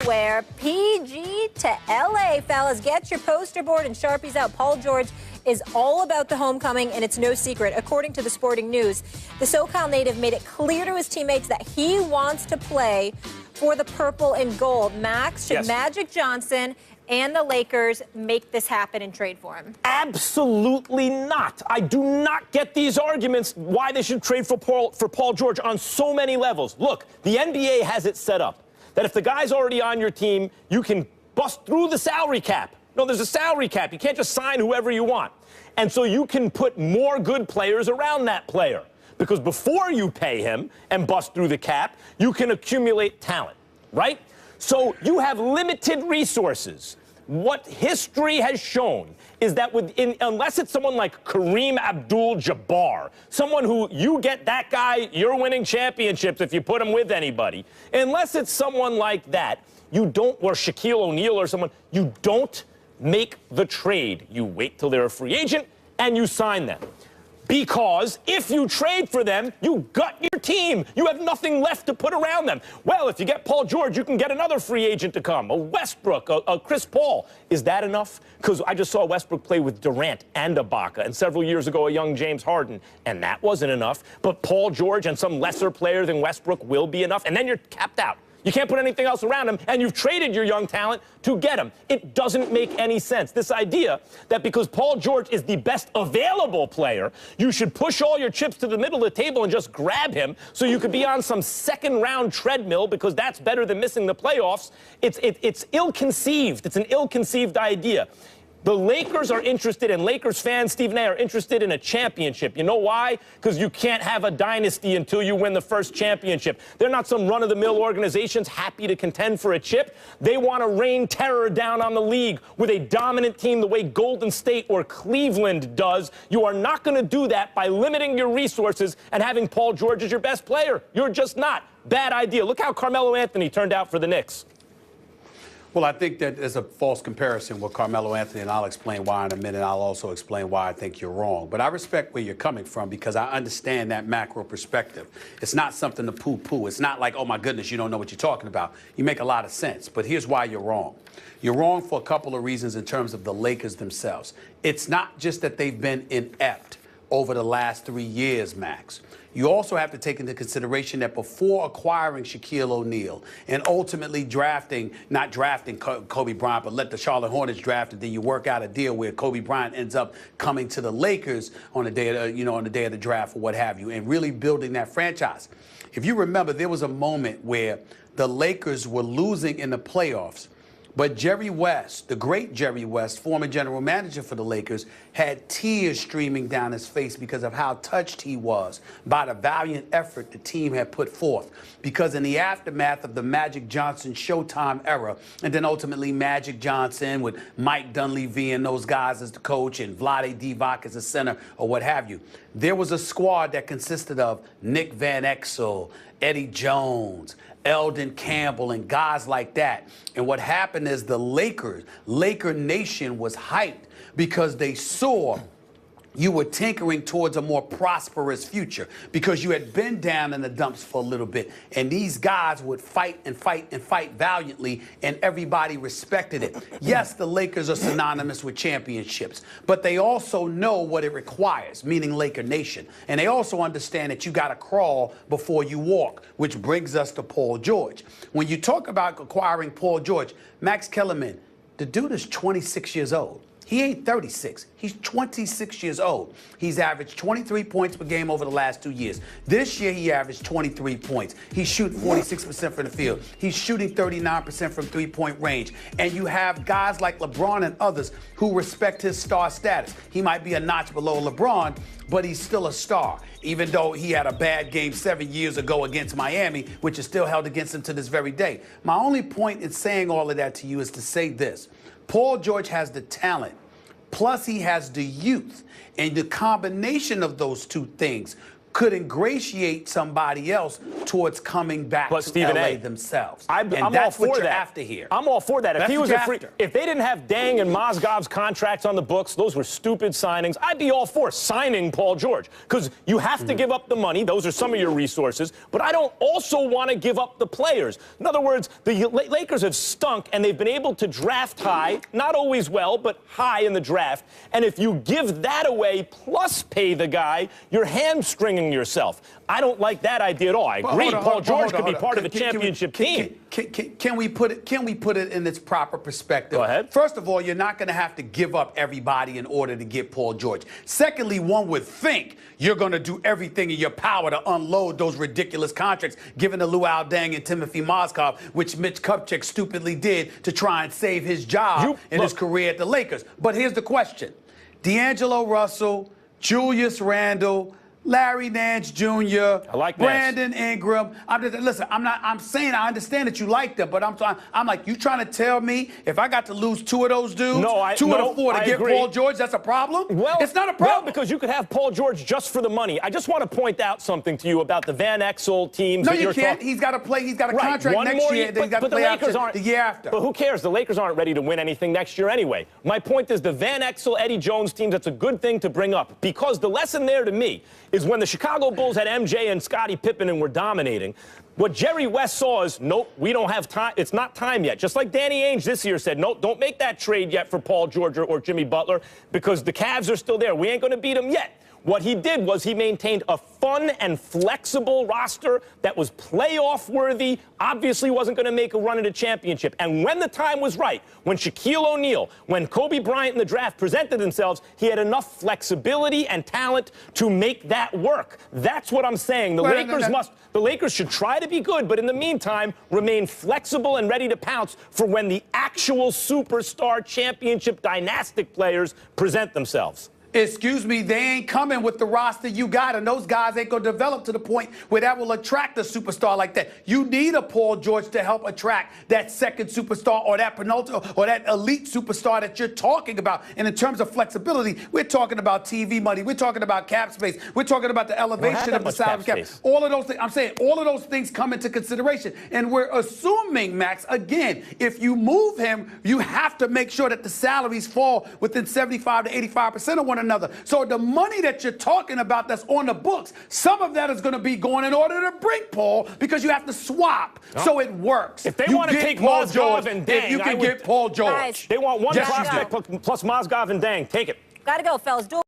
Where PG to LA, fellas, get your poster board and Sharpies out. Paul George is all about the homecoming, and it's no secret. According to the Sporting News, the SoCal native made it clear to his teammates that he wants to play for the purple and gold. Max, should Magic Johnson and the Lakers make this happen and trade for him? Absolutely not. I do not get these arguments why they should trade for Paul George on so many levels. Look, the NBA has it set up that if the guy's already on your team, you can bust through the salary cap. No, there's a salary cap. You can't just sign whoever you want. And so you can put more good players around that player. Because before you pay him and bust through the cap, you can accumulate talent, right? So you have limited resources. What history has shown is that unless it's someone like Kareem Abdul-Jabbar, someone who you get that guy, you're winning championships if you put him with anybody. Unless it's someone like that, you don't, or Shaquille O'Neal or someone, you don't make the trade. You wait till they're a free agent and you sign them. Because if you trade for them, you gut your team. You have nothing left to put around them. Well, if you get Paul George, you can get another free agent to come, a Westbrook, a Chris Paul. Is that enough? Because I just saw Westbrook play with Durant and Ibaka, and several years ago, a young James Harden, and that wasn't enough. But Paul George and some lesser player than Westbrook will be enough, and then you're capped out. You can't put anything else around him, and you've traded your young talent to get him. It doesn't make any sense. This idea that because Paul George is the best available player, you should push all your chips to the middle of the table and just grab him so you could be on some second-round treadmill because that's better than missing the playoffs. It's ill-conceived. It's an ill-conceived idea. The Lakers are interested, and Lakers fans, Stephen A., are interested in a championship. You know why? Because you can't have a dynasty until you win the first championship. They're not some run-of-the-mill organizations happy to contend for a chip. They want to rain terror down on the league with a dominant team the way Golden State or Cleveland does. You are not going to do that by limiting your resources and having Paul George as your best player. You're just not. Bad idea. Look how Carmelo Anthony turned out for the Knicks. Well, I think that is a false comparison with Carmelo Anthony, and I'll explain why in a minute. I'll also explain why I think you're wrong. But I respect where you're coming from because I understand that macro perspective. It's not something to poo-poo. It's not like, oh, my goodness, you don't know what you're talking about. You make a lot of sense. But here's why you're wrong. You're wrong for a couple of reasons in terms of the Lakers themselves. It's not just that they've been inept over the last 3 years, Max. You also have to take into consideration that before acquiring Shaquille O'Neal and ultimately not drafting Kobe Bryant, but let the Charlotte Hornets draft it, then you work out a deal where Kobe Bryant ends up coming to the Lakers on the day of the draft or what have you, and really building that franchise. If you remember, there was a moment where the Lakers were losing in the playoffs, but Jerry West, the great Jerry West, former general manager for the Lakers, had tears streaming down his face because of how touched he was by the valiant effort the team had put forth. Because in the aftermath of the Magic Johnson Showtime era, and then ultimately Magic Johnson with Mike Dunleavy and those guys as the coach and Vlade Divac as the center or what have you, there was a squad that consisted of Nick Van Exel, Eddie Jones, Eldon Campbell, and guys like that. And what happened is the Laker Nation was hyped because they saw you were tinkering towards a more prosperous future because you had been down in the dumps for a little bit. And these guys would fight and fight and fight valiantly, and everybody respected it. Yes, the Lakers are synonymous with championships, but they also know what it requires, meaning Laker Nation. And they also understand that you got to crawl before you walk, which brings us to Paul George. When you talk about acquiring Paul George, Max Kellerman, the dude is 26 years old. He ain't 36. He's 26 years old. He's averaged 23 points per game over the last 2 years. This year, he averaged 23 points. He's shooting 46% from the field. He's shooting 39% from three-point range. And you have guys like LeBron and others who respect his star status. He might be a notch below LeBron, but he's still a star, even though he had a bad game 7 years ago against Miami, which is still held against him to this very day. My only point in saying all of that to you is to say this. Paul George has the talent, plus he has the youth, and the combination of those two things could ingratiate somebody else towards coming back to Stephen LA A, themselves. I'm that's all for what you're that. after here. I'm all for that. If That's he what was you're a free, after. if they didn't have Dang and Mozgov's contracts on the books, those were stupid signings. I'd be all for signing Paul George because you have to give up the money. Those are some of your resources. But I don't also want to give up the players. In other words, the Lakers have stunk and they've been able to draft high, not always well, but high in the draft. And if you give that away plus pay the guy, you're hamstringing yourself. I don't like that idea at all. I agree. Paul George could be part of a championship team. Can we put it in its proper perspective? Go ahead. First of all, you're not going to have to give up everybody in order to get Paul George. Secondly, one would think you're going to do everything in your power to unload those ridiculous contracts given to Luol Deng and Timothy Mozgov, which Mitch Kupchak stupidly did to try and save his job in his career at the Lakers. But here's the question. D'Angelo Russell, Julius Randle, Larry Nance Jr., Brandon Ingram. I'm saying I understand that you like them, but I'm like, you trying to tell me if I got to lose two of those dudes, two of the four to get Paul George, that's a problem? Well, it's not a problem. Well, because you could have Paul George just for the money. I just want to point out something to you about the Van Exel teams. No, you can't. He's got to play. He's got a contract next year. Then he's got to play the year after. But who cares? The Lakers aren't ready to win anything next year anyway. My point is the Van Exel, Eddie Jones teams, that's a good thing to bring up because the lesson there to me is when the Chicago Bulls had MJ and Scottie Pippen and were dominating, what Jerry West saw is, nope, we don't have time. It's not time yet. Just like Danny Ainge this year said, nope, don't make that trade yet for Paul George or Jimmy Butler because the Cavs are still there. We ain't going to beat them yet. What he did was he maintained a fun and flexible roster that was playoff worthy, obviously wasn't going to make a run at a championship. And when the time was right, when Shaquille O'Neal, when Kobe Bryant in the draft presented themselves, he had enough flexibility and talent to make that work. That's what I'm saying. The Lakers should try to be good, but in the meantime, remain flexible and ready to pounce for when the actual superstar championship dynastic players present themselves. Excuse me, they ain't coming with the roster you got, and those guys ain't going to develop to the point where that will attract a superstar like that. You need a Paul George to help attract that second superstar or that penultimate or that elite superstar that you're talking about. And in terms of flexibility, we're talking about TV money. We're talking about cap space. We're talking about the elevation of the salary cap. All of those things, I'm saying all of those things come into consideration. And we're assuming, Max, again, if you move him, you have to make sure that the salaries fall within 75 to 85% of one another. So the money that you're talking about that's on the books, some of that is going to be going in order to bring Paul because you have to swap so it works. If they want to take Mozgov and Dang, if you can get Paul George. Guys, they want one prospect plus Mozgov and Dang. Take it. Gotta go, fellas.